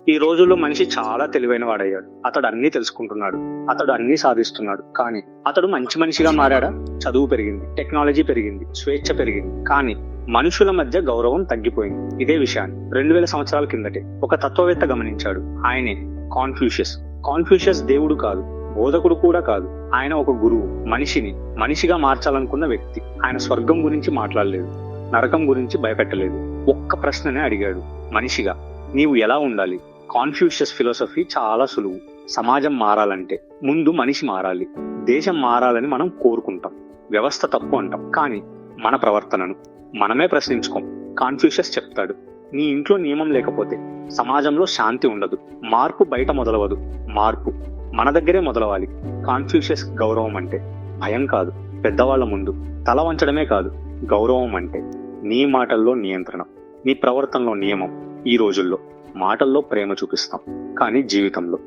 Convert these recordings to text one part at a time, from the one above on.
ఈ రోజుల్లో మనిషి చాలా తెలివైన వాడయ్యాడు. అతడు అన్ని తెలుసుకుంటున్నాడు, అతడు అన్ని సాధిస్తున్నాడు. కానీ అతడు మంచి మనిషిగా మారాడా? చదువు పెరిగింది, టెక్నాలజీ పెరిగింది, స్వేచ్ఛ పెరిగింది, కానీ మనుషుల మధ్య గౌరవం తగ్గిపోయింది. ఇదే విషయాన్ని 2000 సంవత్సరాల కిందటే ఒక తత్వవేత్త గమనించాడు. ఆయనే కాన్ఫ్యూషియస్. కాన్ఫ్యూషియస్ దేవుడు కాదు, బోధకుడు కూడా కాదు. ఆయన ఒక గురువు, మనిషిని మనిషిగా మార్చాలనుకున్న వ్యక్తి. ఆయన స్వర్గం గురించి మాట్లాడలేదు, నరకం గురించి భయపెట్టలేదు. ఒక్క ప్రశ్ననే అడిగాడు, మనిషిగా నీవు ఎలా ఉండాలి? కాన్ఫ్యూషియస్ ఫిలాసఫీ చాలా సులువు. సమాజం మారాలంటే ముందు మనిషి మారాలి. దేశం మారాలని మనం కోరుకుంటాం, వ్యవస్థ తప్పు అంటాం, కానీ మన ప్రవర్తనను మనమే ప్రశ్నించుకోం. కాన్ఫ్యూషియస్ చెప్తాడు, నీ ఇంట్లో నియమం లేకపోతే సమాజంలో శాంతి ఉండదు. మార్పు బయట మొదలవదు, మార్పు మన దగ్గరే మొదలవాలి. కాన్ఫ్యూషియస్ గౌరవం అంటే భయం కాదు, పెద్దవాళ్ల ముందు తల వంచడమే కాదు. గౌరవం అంటే నీ మాటల్లో నియంత్రణ, నీ ప్రవర్తనలో నియమం. ఈ రోజుల్లో మాటల్లో ప్రేమ చూపిస్తాం, కానీ జీవితంలో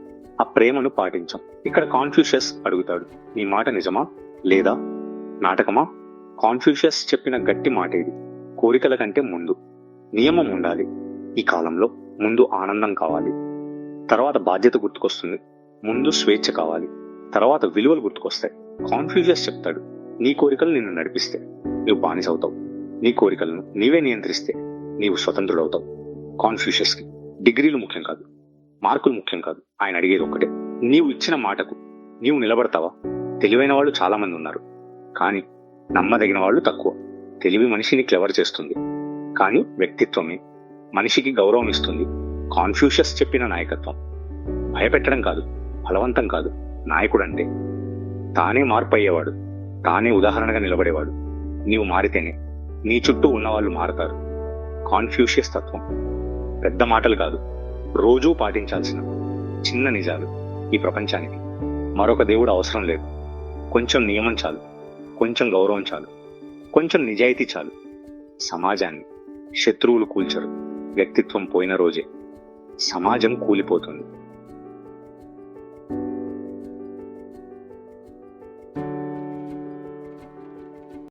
ఆ ప్రేమను పాటించాం. ఇక్కడ కాన్ఫ్యూషియస్ అడుగుతాడు, నీ మాట నిజమా లేదా నాటకమా? కాన్ఫ్యూషియస్ చెప్పిన గట్టి మాట ఇది. కోరికల కంటే ముందు నియమం ఉండాలి. ఈ కాలంలో ముందు ఆనందం కావాలి, తర్వాత బాధ్యత గుర్తుకొస్తుంది. ముందు స్వేచ్ఛ కావాలి, తర్వాత విలువలు గుర్తుకొస్తాయి. కాన్ఫ్యూషియస్ చెప్తాడు, నీ కోరికలు నిన్ను నడిపిస్తే నువ్వు బానిసవుతావు, నీ కోరికలను నీవే నియంత్రిస్తే నీవు స్వతంత్రుడవుతావు. కాన్ఫ్యూషియస్ కి డిగ్రీలు ముఖ్యం కాదు, మార్కులు ముఖ్యం కాదు. ఆయన అడిగేది ఒక్కటే, నీవు ఇచ్చిన మాటకు నీవు నిలబడతావా? తెలివైన వాళ్ళు చాలా మంది ఉన్నారు, కానీ నమ్మదగిన వాళ్ళు తక్కువ. తెలివి మనిషిని క్లెవర్ చేస్తుంది, కానీ వ్యక్తిత్వమే మనిషికి గౌరవం ఇస్తుంది. కాన్ఫ్యూషియస్ చెప్పిన నాయకత్వం భయపెట్టడం కాదు, బలవంతం కాదు. నాయకుడంటే తానే మార్పు అయ్యేవాడు, తానే ఉదాహరణగా నిలబడేవాడు. నీవు మారితేనే నీ చుట్టూ ఉన్నవాళ్ళు మారతారు. కాన్ఫ్యూషియస్ తత్వం పెద్ద మాటలు కాదు, రోజూ పాటించాల్సిన చిన్న నిజాలు. ఈ ప్రపంచానికి మరొక దేవుడు అవసరం లేదు. కొంచెం నియమం చాలు, కొంచెం గౌరవం చాలు, కొంచెం నిజాయితీ చాలు. సమాజాన్ని శత్రువులు కూల్చరు. వ్యక్తిత్వం పోయిన రోజే సమాజం కూలిపోతుంది.